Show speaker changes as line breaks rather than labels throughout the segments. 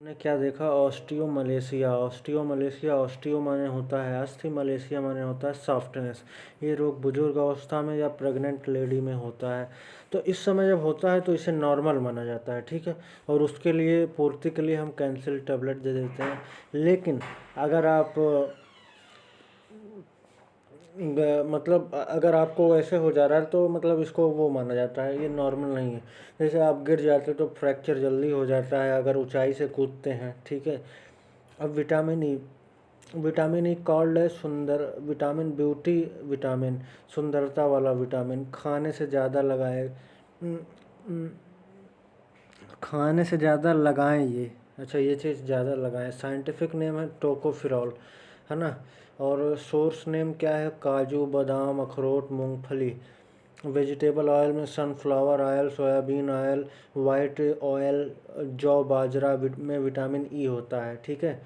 ने क्या देखा, ऑस्टियोमलेशिया। ऑस्टियो माने होता है अस्थि, मलेशिया माने होता है सॉफ्टनेस। ये रोग बुजुर्ग अवस्था में या प्रेग्नेंट लेडी में होता है। तो इस समय जब होता है तो इसे नॉर्मल माना जाता है, ठीक है। और उसके लिए पूर्ति के लिए हम कैंसिल टेबलेट दे देते हैं। लेकिन अगर आप मतलब अगर आपको ऐसे हो जा रहा है तो मतलब इसको वो माना जाता है, ये नॉर्मल नहीं है। जैसे आप गिर जाते तो फ्रैक्चर जल्दी हो जाता है अगर ऊंचाई से कूदते हैं, ठीक है। अब विटामिन ई कॉल्ड है सुंदर विटामिन, ब्यूटी विटामिन, सुंदरता वाला विटामिन। उम, उम, खाने से ज़्यादा लगाएं ये। अच्छा, ये चीज़ ज़्यादा लगाएं। साइंटिफिक नेम है टोकोफिरॉल, है ना। और सोर्स नेम क्या है, काजू, बादाम, अखरोट, मूंगफली। वेजिटेबल ऑयल में sunflower oil, soybean oil, white oil, जौ, बाजरा में विटामिन ई होता है, ठीक है।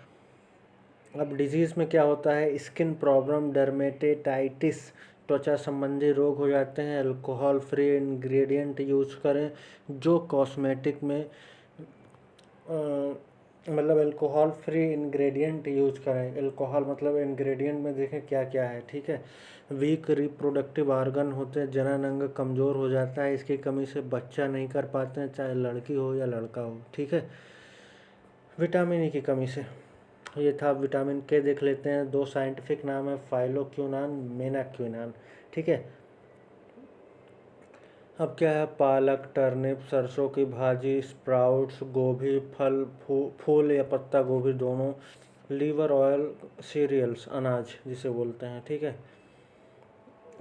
अब डिजीज़ में क्या होता है, स्किन प्रॉब्लम, डर्मेटेटाइटिस, त्वचा संबंधी रोग हो जाते हैं। अल्कोहल फ्री इंग्रेडिएंट यूज करें जो कॉस्मेटिक में मतलब अल्कोहल फ्री इंग्रेडिएंट यूज करें। अल्कोहल मतलब इंग्रेडिएंट में देखें क्या क्या है, ठीक है। वीक रिप्रोडक्टिव ऑर्गन होते हैं, जनन अंग कमज़ोर हो जाता है, इसकी कमी से बच्चा नहीं कर पाते हैं, चाहे लड़की हो या लड़का हो, ठीक है। विटामिन ई की कमी से। ये था विटामिन के। देख लेते हैं, दो साइंटिफिक नाम है, फाइलोक्विनान, मेनाक्विनान, ठीक है। अब क्या है, पालक, टर्निप, सरसों की भाजी, स्प्राउट्स, गोभी, फूल या पत्ता गोभी दोनों, लीवर ऑयल, सीरियल्स, अनाज जिसे बोलते हैं, ठीक है।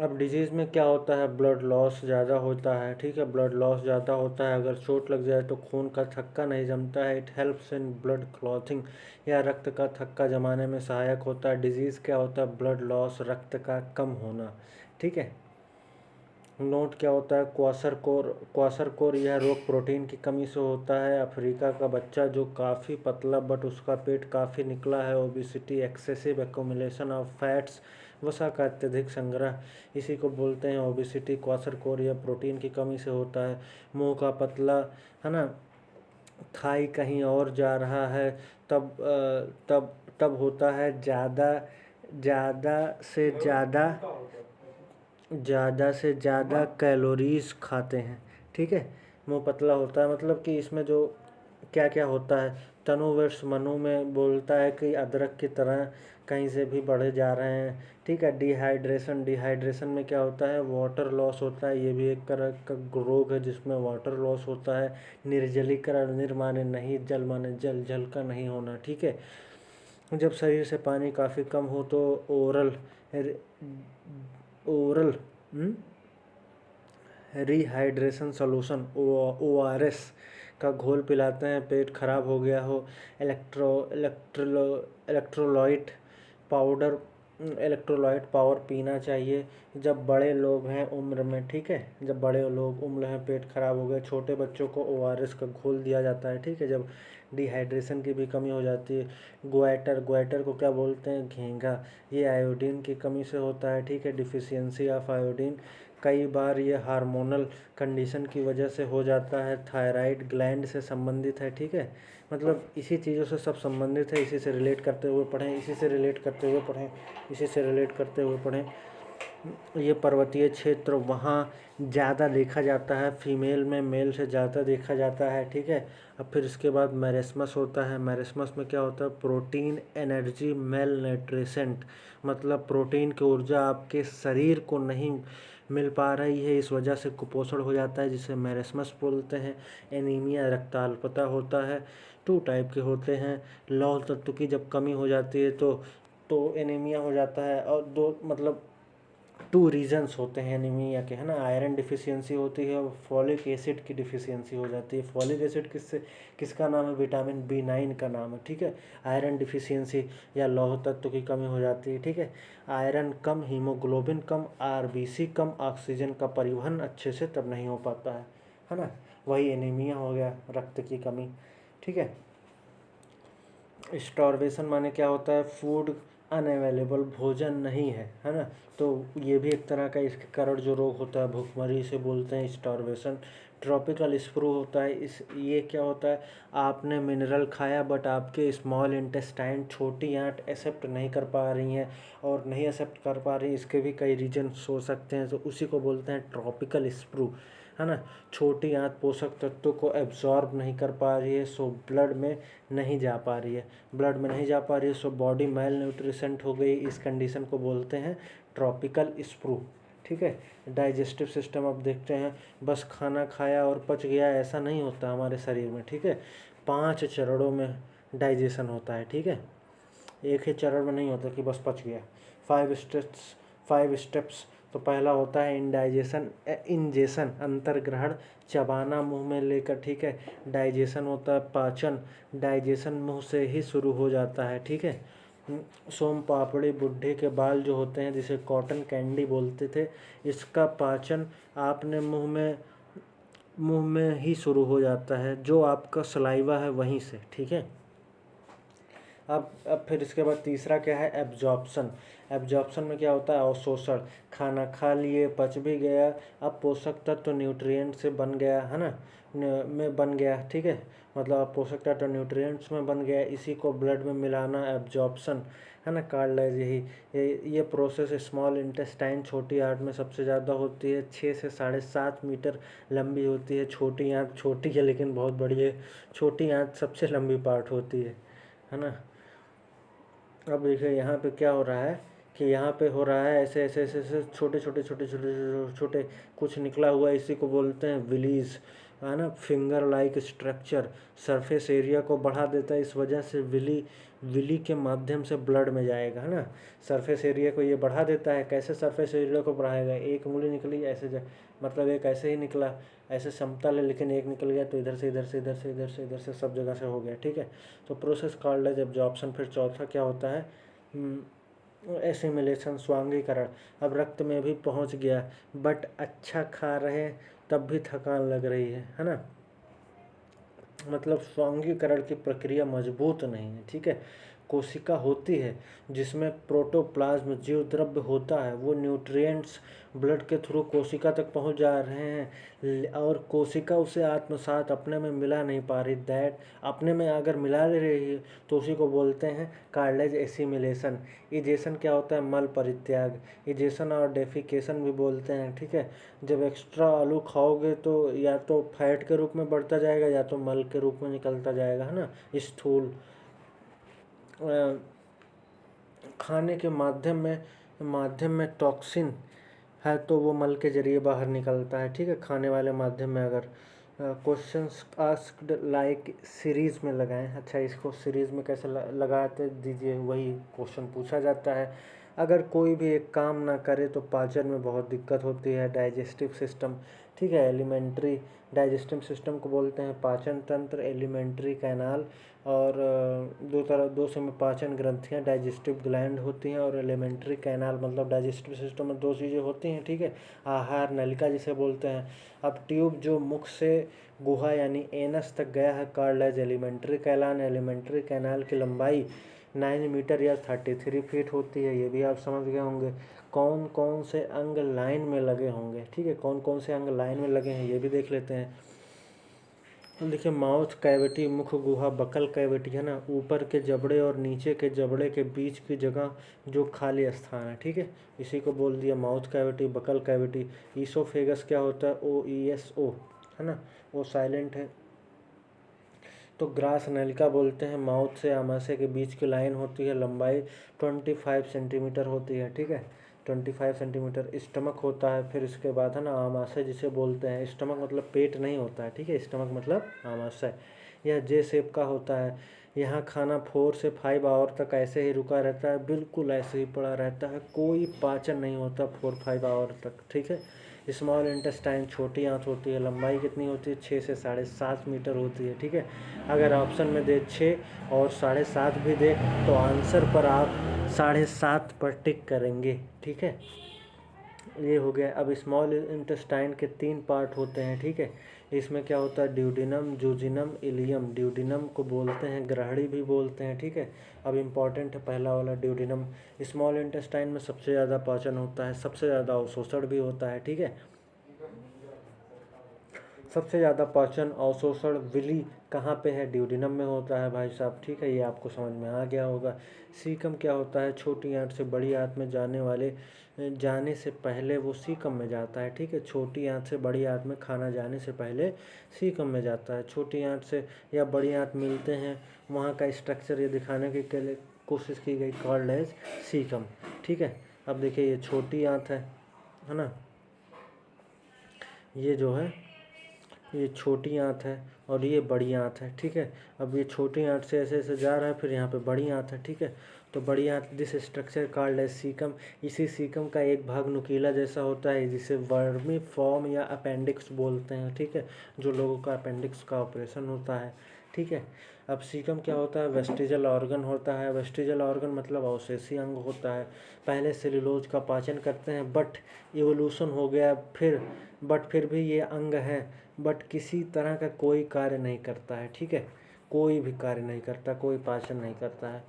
अब डिजीज़ में क्या होता है, ब्लड लॉस ज़्यादा होता है, ठीक है। ब्लड लॉस ज़्यादा होता है, अगर चोट लग जाए तो खून का थक्का नहीं जमता है। It helps in blood clothing, या रक्त का थक्का जमाने में सहायक होता है। डिजीज़ क्या होता है, ब्लड लॉस, रक्त का कम होना, ठीक है। नोट क्या होता है, क्वाशरकोर यह रोग प्रोटीन की कमी से होता है। अफ्रीका का बच्चा जो काफ़ी पतला बट उसका पेट काफ़ी निकला है। Obesity, excessive accumulation of fats, वसा का अत्यधिक संग्रह, इसी को बोलते हैं ओबिसिटी। क्वाशरकोर यह प्रोटीन की कमी से होता है। मुंह का पतला, है ना, थाई कहीं और जा रहा है, तब तब तब होता है ज़्यादा ज़्यादा से ज़्यादा ज़्यादा से ज़्यादा कैलोरीज खाते हैं, ठीक है। मुंह पतला होता है मतलब कि इसमें जो क्या क्या होता है, तनुवर्ष मनु में बोलता है कि अदरक की तरह कहीं से भी बढ़े जा रहे हैं, ठीक है। डिहाइड्रेशन में क्या होता है, वाटर लॉस होता है, ये भी एक तरह का रोग है जिसमें वाटर लॉस होता है। निर्जलीकरण, माने नहीं, जल माने जल, जल का नहीं होना, ठीक है। जब शरीर से पानी काफ़ी कम हो तो ओरल रिहाइड्रेशन सॉल्यूशन, ORS का घोल पिलाते हैं। पेट खराब हो गया हो, इलेक्ट्रोलाइट पाउडर इलेक्ट्रोलाइट पावर पीना चाहिए जब बड़े लोग हैं उम्र में, ठीक है। जब बड़े लोग उम्र हैं, पेट खराब हो गया, छोटे बच्चों को ORS का घोल दिया जाता है, ठीक है, जब डिहाइड्रेशन की भी कमी हो जाती है। ग्वाइटर को क्या बोलते हैं, घेंघा, ये आयोडीन की कमी से होता है, ठीक है। डिफिशियंसी ऑफ आयोडीन, कई बार ये हार्मोनल कंडीशन की वजह से हो जाता है। थायराइड ग्लैंड से संबंधित है, ठीक है। मतलब इसी चीज़ों से सब संबंधित है, इसी से रिलेट करते हुए पढ़ें, इसी से रिलेट करते हुए पढ़ें, इसी से रिलेट करते हुए पढ़ें। ये पर्वतीय क्षेत्र वहाँ ज़्यादा देखा जाता है, फीमेल में मेल से ज़्यादा देखा जाता है, ठीक है। अब फिर इसके बाद मैरिस्मस होता है। मैरिस्मस में क्या होता है, प्रोटीन एनर्जी मेल न्यूट्रिशेंट, मतलब प्रोटीन की ऊर्जा आपके शरीर को नहीं मिल पा रही है, इस वजह से कुपोषण हो जाता है, जिसे मैरिस्मस बोलते हैं। एनीमिया, रक्ताल्पता होता है। 2 टाइप के होते हैं, लौह तत्व की जब कमी हो जाती है तो एनीमिया हो जाता है। और दो मतलब 2 रीजन्स होते हैं एनीमिया के, है ना। आयरन डिफिशियंसी होती है और फॉलिक एसिड की डिफिशियंसी हो जाती है। फॉलिक एसिड किसका नाम है, विटामिन B9 का नाम है, ठीक है। आयरन डिफिशियंसी या लौह तत्व की कमी हो जाती है, ठीक है। आयरन कम, हीमोग्लोबिन कम, RBC कम, ऑक्सीजन का परिवहन अच्छे से तब नहीं हो पाता है ना। वही एनीमिया हो गया, रक्त की कमी, ठीक है। स्टार्वेशन माने क्या होता है, फूड अनअवेलेबल, भोजन नहीं है ना। तो ये भी एक तरह का इसके कारण जो रोग होता है, भूखमरी से बोलते हैं स्टार्वेशन। ट्रॉपिकल स्प्रू होता है, इस ये क्या होता है, आपने मिनरल खाया बट आपके स्मॉल इंटेस्टाइन छोटी आंत एक्सेप्ट नहीं कर पा रही हैं, और नहीं एक्सेप्ट कर पा रही, इसके भी कई रीजन्स हो सकते हैं, तो उसी को बोलते हैं ट्रॉपिकल स्प्रू, है ना। छोटी आंत पोषक तत्वों को एब्जॉर्ब नहीं कर पा रही है, सो ब्लड में नहीं जा पा रही है, ब्लड में नहीं जा पा रही है, सो बॉडी मेल न्यूट्रिशेंट हो गई। इस कंडीशन को बोलते हैं ट्रॉपिकल स्प्रू, ठीक है। डाइजेस्टिव सिस्टम अब देखते हैं, बस खाना खाया और पच गया ऐसा नहीं होता हमारे शरीर में, ठीक है। 5 चरणों में डाइजेशन होता है, ठीक है, एक ही चरण में नहीं होता कि बस पच गया। 5 स्टेप्स। तो पहला होता है इंजेशन, अंतर्ग्रहण, चबाना मुंह में लेकर, ठीक है। डाइजेशन होता है पाचन, डाइजेशन मुंह से ही शुरू हो जाता है, ठीक है। सोम पापड़ी, बुढ़े के बाल जो होते हैं जिसे कॉटन कैंडी बोलते थे, इसका पाचन आपने मुंह में ही शुरू हो जाता है, जो आपका सलाइवा है वहीं से, ठीक है। अब फिर इसके बाद तीसरा क्या है, एब्जॉर्प्शन। एब्जॉर्प्शन में क्या होता है, अवशोषण, खाना खा लिए, पच भी गया, अब पोषक तत्व न्यूट्रिएंट से बन गया, है ना, में बन गया, ठीक है, मतलब अब पोषक तत्व न्यूट्रिएंट्स में बन गया, इसी को ब्लड में मिलाना एब्जॉर्प्शन, है ना, कार्डियस। ये प्रोसेस स्मॉल इंटेस्टाइन छोटी आंत में सबसे ज़्यादा होती है, 6 से 7.5 मीटर लंबी होती है। छोटी आंत छोटी है लेकिन बहुत बड़ी है, छोटी आंत सबसे लंबी पार्ट होती है ना। अब देखिए यहाँ पे क्या हो रहा है कि यहाँ पे हो रहा है ऐसे ऐसे ऐसे ऐसे छोटे छोटे छोटे छोटे छोटे छोटे कुछ निकला हुआ, इसी को बोलते हैं विलीज, है ना। Finger like structure surface area को बढ़ा देता है, इस वजह से विली के माध्यम से ब्लड में जाएगा, है ना। सरफेस एरिया को ये बढ़ा देता है, कैसे सरफेस एरिया को बढ़ाएगा, एक उंगली निकली ऐसे मतलब एक ऐसे ही निकला, ऐसे समतल है लेकिन एक निकल गया तो इधर से इधर से इधर से इधर से इधर से सब जगह से हो गया, ठीक है। तो प्रोसेस कॉल्ड एज एब्जॉर्प्शन। फिर चौथा क्या होता है, एसिमिलेशन, स्वांगीकरण। अब रक्त में भी पहुंच गया बट अच्छा खा रहे तब भी थकान लग रही है ना, मतलब स्वांगीकरण की प्रक्रिया मजबूत नहीं है, ठीक है। कोशिका होती है जिसमें प्रोटोप्लाज्म जीव द्रव्य होता है, वो न्यूट्रिएंट्स ब्लड के थ्रू कोशिका तक पहुंच जा रहे हैं और कोशिका उसे आत्मसात अपने में मिला नहीं पा रही, दैट अपने में अगर मिला ले रही है तो उसी को बोलते हैं कार्डियस एसिमिलेशन। इजेशन क्या होता है, मल परित्याग, इजेशन और डेफिकेशन भी बोलते हैं, ठीक है। जब एक्स्ट्रा आलू खाओगे तो या तो फैट के रूप में बढ़ता जाएगा या तो मल के रूप में निकलता जाएगा, है ना, स्थूल। खाने के माध्यम में टॉक्सिन है तो वो मल के जरिए बाहर निकलता है, ठीक है, खाने वाले माध्यम में। अगर क्वेश्चंस आस्क्ड लाइक सीरीज़ में लगाएं, अच्छा इसको सीरीज़ में कैसे लगाते दीजिए, वही क्वेश्चन पूछा जाता है। अगर कोई भी एक काम ना करे तो पाचन में बहुत दिक्कत होती है, डाइजेस्टिव सिस्टम, ठीक है। एलिमेंट्री डाइजेस्टिव सिस्टम को बोलते हैं पाचन तंत्र, एलिमेंट्री कैनाल, और दो से में पाचन ग्रंथियां डाइजेस्टिव ग्लैंड होती हैं, और एलिमेंट्री कैनाल मतलब डाइजेस्टिव सिस्टम में 2 चीज़ें होती हैं, ठीक है। आहार नलिका जिसे बोलते हैं। अब ट्यूब जो मुख से गुहा यानी एनस तक गया है, called as alimentary canal. Alimentary canal की लंबाई 9 मीटर या 33 फीट होती है, ये भी आप समझ गए होंगे। कौन कौन से अंग लाइन में लगे होंगे, ठीक है, कौन कौन से अंग लाइन में लगे हैं ये भी देख लेते हैं। तो देखिए, माउथ कैविटी मुख गुहा, बकल कैविटी, है ना, ऊपर के जबड़े और नीचे के जबड़े के बीच की जगह जो खाली स्थान है, ठीक है, इसी को बोल दिया mouth cavity, buccal cavity. Oesophagus क्या होता है, OESO, है ना, वो साइलेंट है। तो ग्रास नलिका बोलते हैं, माउथ से आमाशय के बीच की लाइन होती है, लंबाई 25 सेंटीमीटर होती है, ठीक है, 25 सेंटीमीटर। स्टमक होता है, फिर इसके बाद है ना आमाशय जिसे बोलते हैं, स्टमक मतलब पेट नहीं होता है, ठीक है, स्टमक मतलब आमाशय। यह जे शेप का होता है, यहाँ खाना 4 से 5 आवर तक ऐसे ही रुका रहता है, बिल्कुल ऐसे ही पड़ा रहता है, कोई पाचन नहीं होता 4-5 आवर तक, ठीक है। स्मॉल इंटेस्टाइन छोटी आंत होती है, लंबाई कितनी होती है, 6 से 7.5 मीटर होती है, ठीक है। अगर ऑप्शन में दे 6 और 7.5 भी दे तो आंसर पर आप 7.5 पर टिक करेंगे, ठीक है। ये हो गया। अब स्मॉल इंटेस्टाइन के 3 पार्ट होते हैं, ठीक है। इसमें क्या होता है, ड्यूडिनम, जूजिनम, इलियम। ड्यूडिनम को बोलते हैं ग्रहणी भी बोलते हैं, ठीक है। अब इम्पॉर्टेंट है पहला वाला ड्यूडिनम। स्मॉल इंटेस्टाइन में सबसे ज़्यादा पाचन होता है, सबसे ज़्यादा अवशोषण भी होता है, ठीक है। सबसे ज़्यादा पाचन अवशोषण विली कहाँ पे है? ड्यूडेनम में होता है भाई साहब, ठीक है, ये आपको समझ में आ गया होगा। सीकम क्या होता है? छोटी आंत से बड़ी आंत में जाने से पहले वो सीकम में जाता है, ठीक है। छोटी आंत से बड़ी आंत में खाना जाने से पहले सीकम में जाता है। छोटी आंत से या बड़ी आंत मिलते हैं, वहाँ का स्ट्रक्चर ये दिखाने के लिए कोशिश की गई, कॉल्ड एज सीकम, ठीक है। अब देखिए ये छोटी आंत है ना, ये जो है ये छोटी आंत है और ये बड़ी आंत है, ठीक है। अब ये छोटी आंत से ऐसे ऐसे जा रहा है, फिर यहाँ पे बड़ी आंत है, ठीक है। तो बड़ी आंत, this structure called as caecum. इसी सीकम का एक भाग नुकीला जैसा होता है, जिसे वर्मी फॉर्म या अपेंडिक्स बोलते हैं, ठीक है, जो लोगों का अपेंडिक्स का ऑपरेशन होता है, ठीक है। अब सीकम क्या होता है? वेस्टिजल ऑर्गन होता है। वेस्टिजल ऑर्गन मतलब अवशेषी अंग होता है। पहले सेल्यूलोज का पाचन करते हैं, बट इवोल्यूशन हो गया, फिर भी ये अंग है, बट किसी तरह का कोई कार्य नहीं करता है, ठीक है, कोई भी कार्य नहीं करता, कोई पाचन नहीं करता है।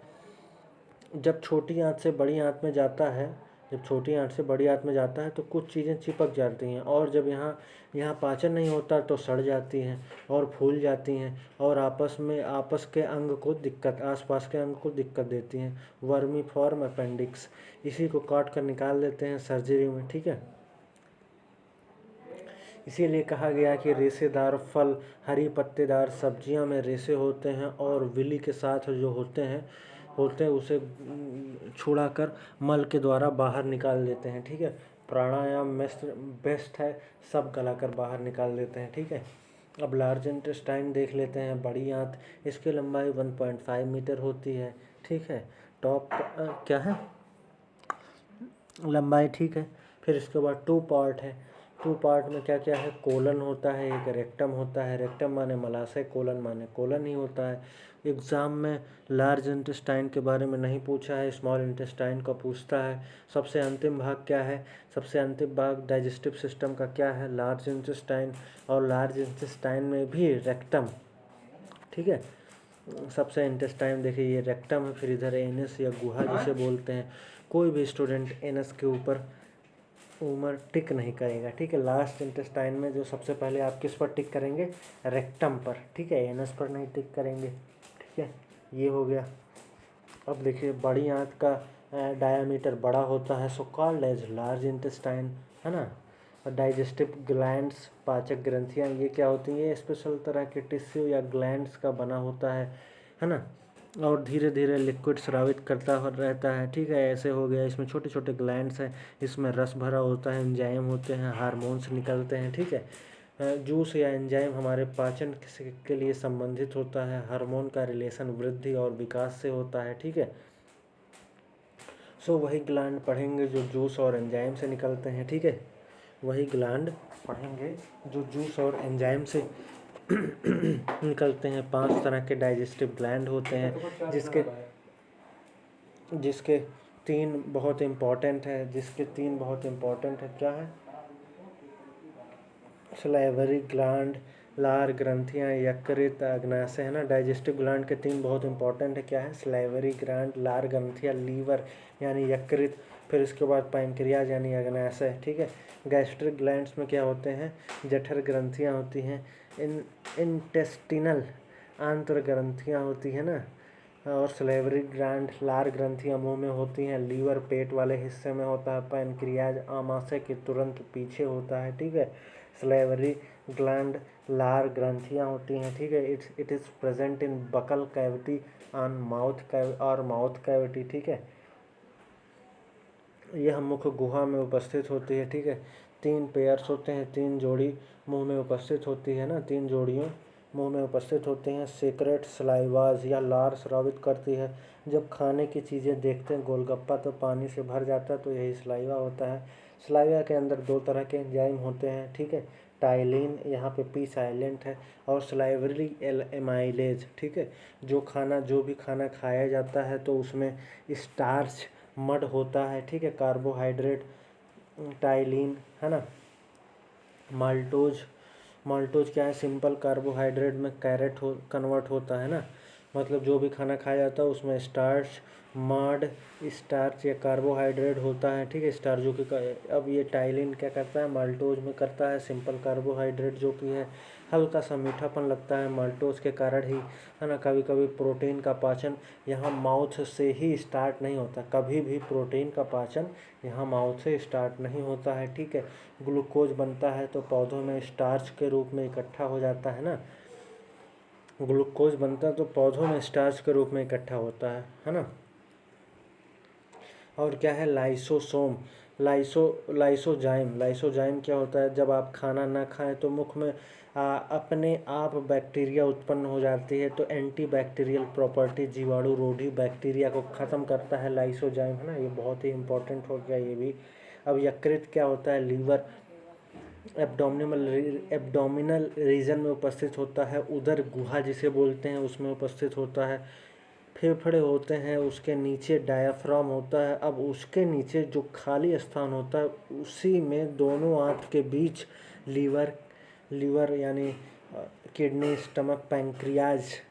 जब छोटी आंत से बड़ी आंत में जाता है, जब छोटी आंत से बड़ी आंत में जाता है तो कुछ चीज़ें चिपक जाती हैं, और जब यहाँ पाचन नहीं होता तो सड़ जाती हैं और फूल जाती हैं, और आपस के अंग को दिक्कत, आसपास के अंग को दिक्कत देती हैं। वर्मी फॉर्म अपेंडिक्स, इसी को काट कर निकाल देते हैं सर्जरी में, ठीक है। इसीलिए कहा गया कि रेशेदार फल, हरी पत्तेदार सब्जियां में रेशे होते हैं, और विली के साथ जो होते हैं उसे छुड़ाकर मल के द्वारा बाहर निकाल देते हैं, ठीक है। प्राणायाम बेस्ट है, सब गलाकर बाहर निकाल देते हैं, ठीक है। अब लार्ज इंटेस्टाइन देख लेते हैं, बड़ी आंत, इसकी लंबाई 1.5 मीटर होती है, ठीक है। टॉप क्या है? लंबाई, ठीक है। फिर इसके बाद 2 पार्ट है। 2 पार्ट में क्या क्या है? कोलन होता है, एक रेक्टम होता है। रेक्टम माने मलाशय, कोलन माने कोलन ही होता है। एग्ज़ाम में लार्ज इंटेस्टाइन के बारे में नहीं पूछा है, स्मॉल इंटेस्टाइन का पूछता है। सबसे अंतिम भाग क्या है? सबसे अंतिम भाग डाइजेस्टिव सिस्टम का क्या है? लार्ज इंटेस्टाइन, और लार्ज इंटेस्टाइन में भी रेक्टम, ठीक है। सबसे इंटेस्टाइन देखिए ये रेक्टम है, फिर इधर एनस या गुहा जिसे बोलते हैं। कोई भी स्टूडेंट एनस के ऊपर टिक नहीं करेगा, ठीक है। लास्ट इंटेस्टाइन में जो सबसे पहले आप किस पर टिक करेंगे? रेक्टम पर, ठीक है, एनस पर नहीं टिक करेंगे, ठीक है। ये हो गया। अब देखिए बड़ी आंत का डायामीटर बड़ा होता है, so called as large intestine, है ना। और डाइजेस्टिव ग्लैंड्स, पाचक ग्रंथियाँ, ये क्या होती हैं? ये स्पेशल तरह के टिश्यू या ग्लैंड्स का बना होता है ना। और धीरे धीरे लिक्विड स्रावित करता रहता है, ठीक है। ऐसे हो गया, इसमें छोटे छोटे ग्लैंड्स हैं, इसमें रस भरा होता है, एंजाइम होते हैं, हार्मोन्स निकलते हैं, ठीक है। जूस या एंजाइम हमारे पाचन के लिए संबंधित होता है। हार्मोन का रिलेशन वृद्धि और विकास से होता है, ठीक है। सो वही ग्लैंड पढ़ेंगे जो जूस और एंजाइम से निकलते हैं, ठीक है। वही ग्लैंड पढ़ेंगे जो जूस और एंजाइम से निकलते हैं। 5 तरह के डाइजेस्टिव ग्लैंड होते हैं, जिसके 3 बहुत इम्पोर्टेंट है। क्या है? सलाइवरी ग्लैंड, लार ग्रंथियाँ, यकृत, अग्नाशय, है ना। डाइजेस्टिव ग्लैंड के 3 बहुत इंपॉर्टेंट है। क्या है? सलाइवरी ग्लैंड, लार ग्रंथियाँ, लीवर यानी यकृत, फिर इसके बाद पैंक्रियाज यानी अग्नाशय, ठीक है। गैस्ट्रिक ग्लैंड्स में क्या होते हैं? जठर ग्रंथियाँ होती हैं, इंटेस्टिनल आंत्र ग्रंथियाँ होती है ना, और सलेवरी ग्लैंड, लार ग्रंथियाँ मुंह में होती हैं। लीवर पेट वाले हिस्से में होता है। पैनक्रियाज आमाशय के तुरंत पीछे होता है, ठीक है। सलेवरी ग्लैंड, लार ग्रंथियाँ होती हैं, ठीक है। It is present in buccal cavity on mouth cavity, ठीक है। यह मुख गुहा में उपस्थित होती है, ठीक है। 3 पेयर्स होते हैं, 3 जोड़ी मुंह में उपस्थित होती है ना, 3 जोड़ियों मुंह में उपस्थित होते हैं। सीक्रेट सलाइवाज या लार स्रावित करती है। जब खाने की चीज़ें देखते हैं, गोलगप्पा तो पानी से भर जाता है, तो यही सलाइवा होता है। सलाइवा के अंदर 2 तरह के एंजाइम होते हैं, ठीक है। टाइलिन, यहाँ पे पी साइलेंट है, और सलाइवरी एमाइलेज, ठीक है। जो भी खाना खाया जाता है तो उसमें स्टार्च मड होता है, ठीक है, कार्बोहाइड्रेट, टाइलिन, है ना। माल्टोज क्या है? सिंपल कार्बोहाइड्रेट में कन्वर्ट होता है ना। मतलब जो भी खाना खाया जाता है उसमें स्टार्च, माड, स्टार्च या कार्बोहाइड्रेट होता है, ठीक है। स्टार्च जो कि अब ये टाइलिन क्या करता है, माल्टोज में करता है सिंपल कार्बोहाइड्रेट जो कि है हल्का सा मीठापन लगता है माल्टोज के कारण ही, है ना। कभी कभी प्रोटीन का पाचन यहाँ माउथ से ही स्टार्ट नहीं होता, कभी भी प्रोटीन का पाचन यहाँ माउथ से स्टार्ट नहीं होता है, ठीक है। ग्लूकोज बनता है तो पौधों में स्टार्च के रूप में इकट्ठा हो जाता है ना, ग्लूकोज बनता है तो पौधों में स्टार्च के रूप में इकट्ठा होता है ना। और क्या है लाइसोसोम, लाइसोजाइम क्या होता है, जब आप खाना ना खाएं तो मुख में अपने आप बैक्टीरिया उत्पन्न हो जाती है, तो एंटी बैक्टीरियल प्रॉपर्टी, जीवाणु रोधी बैक्टीरिया को ख़त्म करता है लाइसोजाइम, है ना। ये बहुत ही इंपॉर्टेंट हो गया ये भी। अब यकृत क्या होता है, लीवर एब्डोमिनल रीजन में उपस्थित होता है, उदर गुहा जिसे बोलते हैं उसमें उपस्थित होता है। फेफड़े होते हैं, उसके नीचे डायाफ्राम होता है, अब उसके नीचे जो खाली स्थान होता है उसी में दोनों आंत के बीच लीवर यानी किडनी, स्टमक, पैंक्रियाज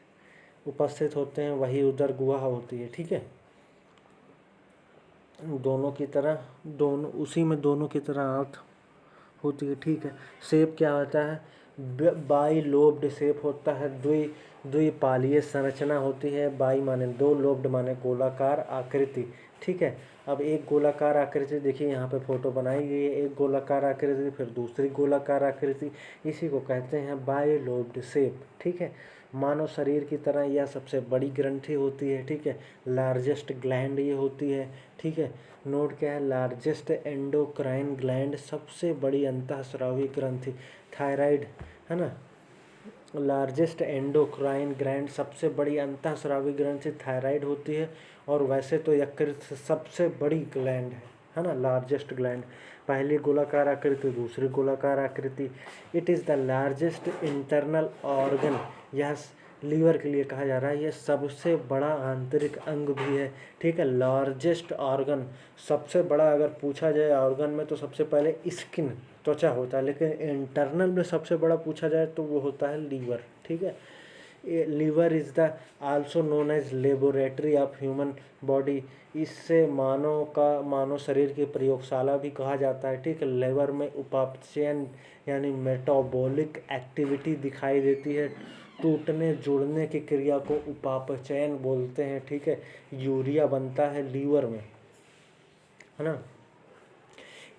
उपस्थित होते हैं, वही उदर गुहा होती है, ठीक है। दोनों की तरह आंत होती है, ठीक है। शेप क्या होता है, बाई लोब्ड शेप होता है, द्विपालीय संरचना होती है। बाई माने दो, लोब्ड माने गोलाकार आकृति, ठीक है। अब एक गोलाकार आकृति देखिए यहाँ पे फोटो बनाई गई है, एक गोलाकार आकृति फिर दूसरी गोलाकार आकृति, इसी को कहते हैं बाई लोब्ड शेप, ठीक है। मानव शरीर की तरह यह सबसे बड़ी ग्रंथि होती है, ठीक है। लार्जेस्ट ग्लैंड ये होती है, ठीक है। नोट क्या है, लार्जेस्ट एंडोक्राइन ग्लैंड, सबसे बड़ी अंतःस्रावी ग्रंथि, थायराइड, है ना। लार्जेस्ट एंडोक्राइन ग्लैंड, सबसे बड़ी अंतःस्रावी ग्रंथि थायराइड होती है। और वैसे तो यकृत सबसे बड़ी ग्लैंड है ना, लार्जेस्ट ग्लैंड। पहली गोलाकार आकृति, दूसरी गोलाकार आकृति। It is the largest internal organ, यह लीवर के लिए कहा जा रहा है, यह सबसे बड़ा आंतरिक अंग भी है, ठीक है। लार्जेस्ट ऑर्गन, सबसे बड़ा अगर पूछा जाए ऑर्गन में तो सबसे पहले स्किन, त्वचा होता है, लेकिन इंटरनल में सबसे बड़ा पूछा जाए तो वो होता है लीवर, ठीक है। Liver is the also known as laboratory of human body, इससे मानव शरीर की प्रयोगशाला भी कहा जाता है, ठीक है। लीवर में उपापचयन यानी मेटाबॉलिक एक्टिविटी दिखाई देती है, टूटने जुड़ने की क्रिया को उपापचयन बोलते हैं, ठीक है। यूरिया बनता है लीवर में, है ना।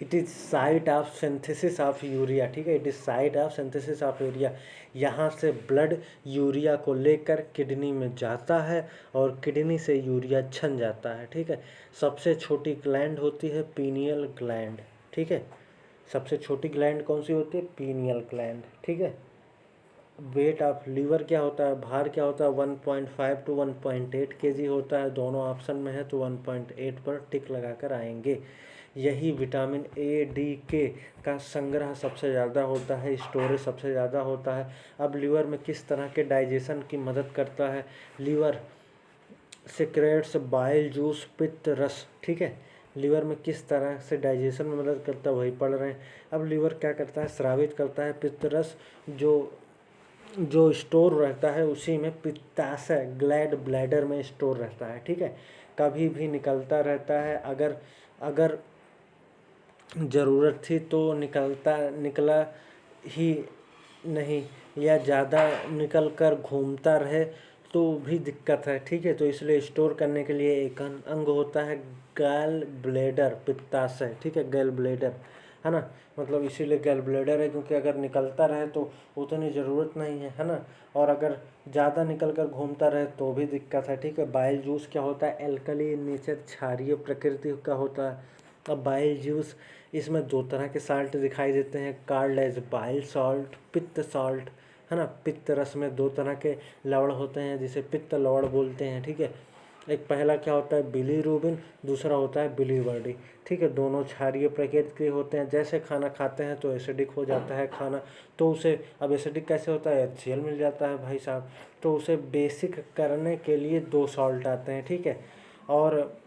It is site of synthesis of urea, ठीक है। It is site of synthesis of urea, यहाँ से ब्लड यूरिया को लेकर किडनी में जाता है और किडनी से यूरिया छन जाता है, ठीक है। सबसे छोटी ग्लैंड होती है पीनियल ग्लैंड, ठीक है। सबसे छोटी ग्लैंड कौन सी होती है, पीनियल ग्लैंड, ठीक है। वेट ऑफ लीवर क्या होता है, भार क्या होता है, 1.5 to 1.8 kg होता है, दोनों ऑप्शन में है तो 1.8 पर टिक लगाकर आएंगे। यही विटामिन ए डी के का संग्रह सबसे ज़्यादा होता है, स्टोरेज सबसे ज़्यादा होता है। अब लीवर में किस तरह के डाइजेशन की मदद करता है, लीवर सिक्रेट्स बाइल जूस, पित्त रस, ठीक है। लीवर में किस तरह से डाइजेशन में मदद करता है वही पढ़ रहे हैं। अब लीवर क्या करता है, स्रावित करता है पित्त रस, जो स्टोर रहता है उसी में पित्ताशय ग्लैड ब्लैडर में स्टोर रहता है, ठीक है। कभी भी निकलता रहता है, अगर ज़रूरत थी तो निकला ही नहीं, या ज़्यादा निकल कर घूमता रहे तो भी दिक्कत है, ठीक है। तो इसलिए स्टोर करने के लिए एक अंग होता है गैल ब्लेडर, पित्ताशय, ठीक है, गैल ब्लेडर, है ना। मतलब इसीलिए गैल ब्लेडर है क्योंकि अगर निकलता रहे तो उतनी ज़रूरत नहीं है ना। और अगर ज़्यादा निकल कर घूमता रहे तो भी दिक्कत है, ठीक है। बाइल जूस क्या होता है, एल्कली नेचर, क्षारीय प्रकृति का होता है। अब बाइल जूस, इसमें दो तरह के साल्ट दिखाई देते हैं, कॉल्ड एज बाइल सॉल्ट, पित्त सॉल्ट, है ना। पित्त रस में दो तरह के लवण होते हैं जिसे पित्त लवण बोलते हैं, ठीक है। एक पहला क्या होता है बिलीरुबिन, दूसरा होता है बिलीवर्डी, ठीक है। दोनों क्षारीय प्रकृति के होते हैं, जैसे खाना खाते हैं तो एसिडिक हो जाता है खाना, तो उसे अब एसिडिक कैसे होता है, HCl मिल जाता है भाई साहब, तो उसे बेसिक करने के लिए दो सॉल्ट आते हैं, ठीक है। और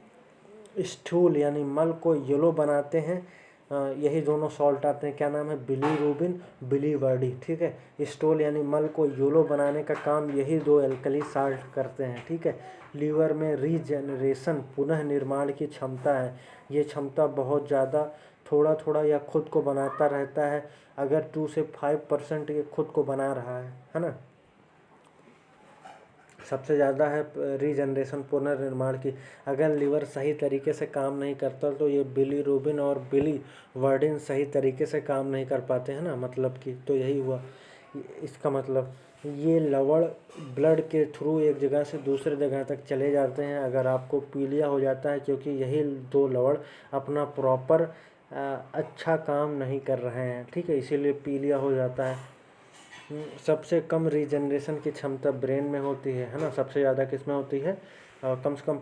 स्टूल यानी मल को येलो बनाते हैं यही दोनों सॉल्ट आते हैं। क्या नाम है? बिलीरुबिन, बिलीवर्डी, ठीक है। स्टोल यानी मल को योलो बनाने का काम यही दो एल्कली साल्ट करते हैं, ठीक है। लीवर में रीजनरेशन, पुनः निर्माण की क्षमता है। ये क्षमता बहुत ज़्यादा, थोड़ा थोड़ा या खुद को बनाता रहता है। अगर 2 से 5% ये खुद को बना रहा है ना। सबसे ज़्यादा है रीजनरेशन, पुनर्निर्माण की। अगर लीवर सही तरीके से काम नहीं करता तो ये बिलीरुबिन और बिलीवर्डिन सही तरीके से काम नहीं कर पाते हैं ना, मतलब कि तो यही हुआ इसका मतलब। ये लवण ब्लड के थ्रू एक जगह से दूसरे जगह तक चले जाते हैं अगर आपको पीलिया हो जाता है, क्योंकि यही दो लवण अपना प्रॉपर अच्छा काम नहीं कर रहे हैं, ठीक है, इसीलिए पीलिया हो जाता है। सबसे कम रीजनरेशन की क्षमता ब्रेन में होती है ना। सबसे ज़्यादा किस में होती है? कम से कम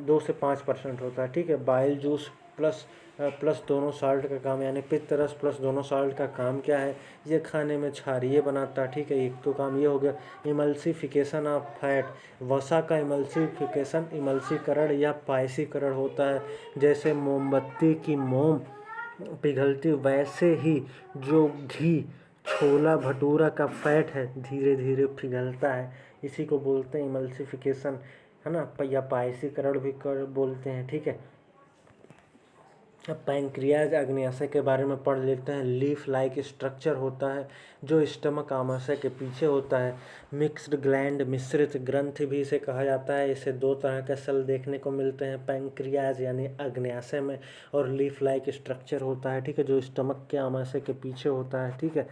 2 से 5% होता है, ठीक है। बाइल जूस प्लस प्लस दोनों साल्ट का काम, यानी पित्त रस प्लस दोनों साल्ट का काम क्या है? ये खाने में क्षारीय बनाता है, ठीक है। एक तो काम ये हो गया। इमल्सिफिकेशन ऑफ फैट, वसा का इमल्सिफिकेशन, इमल्सीकरण या पायसीकरण होता है। जैसे मोमबत्ती की मोम पिघलती, वैसे ही जो घी, छोला भटूरा का फैट है धीरे धीरे पिघलता है। इसी को बोलते हैं इमल्सिफिकेशन, है ना, या पायसीकरण भी कर बोलते हैं, ठीक है। अब पैंक्रियाज अग्न्याशय के बारे में पढ़ लेते हैं। लीफ लाइक स्ट्रक्चर होता है जो स्टमक आमाशय के पीछे होता है। मिक्स्ड ग्लैंड, मिश्रित ग्रंथि भी इसे कहा जाता है। इसे 2 तरह के सेल देखने को मिलते हैं पैंक्रियाज यानी अग्न्याशय में, और लीफ लाइक स्ट्रक्चर होता है, ठीक है, जो स्टमक के आमाशय के पीछे होता है, ठीक है।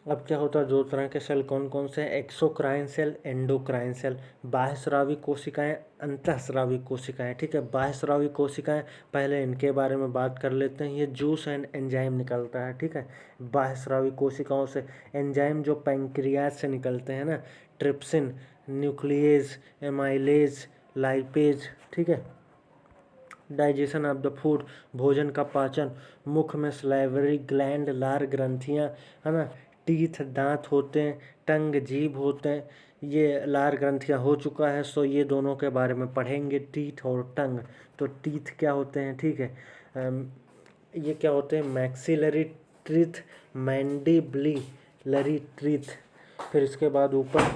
अब क्या होता है? 2 तरह के सेल कौन कौन से हैं? Exocrine cell, endocrine cell. बाह्यस्रावी कोशिकाएं, अंतःस्रावी कोशिकाएं, ठीक है। बाह्यस्रावी कोशिकाएं, पहले इनके बारे में बात कर लेते हैं। ये जूस एंड एंजाइम निकलता है, ठीक है, बाह्यस्रावी कोशिकाओं से। एंजाइम जो पैंक्रियाज से निकलते हैं ना, ट्रिप्सिन, न्यूक्लियेज, एमाइलेज, लाइपेज, ठीक है। डाइजेशन ऑफ द फूड, भोजन का पाचन। मुख में स्लाइवरी ग्लैंड, लार ग्रंथियाँ, है ना। टीथ, दांत होते हैं। टंग, जीभ होते हैं। ये लार ग्रंथियाँ हो चुका है, सो ये दोनों के बारे में पढ़ेंगे, टीथ और टंग। तो टीथ क्या होते हैं, ठीक है, ये क्या होते हैं? मैक्सिलरी ट्रीथ, मैंडिबुलरी ट्रीथ। फिर इसके बाद ऊपर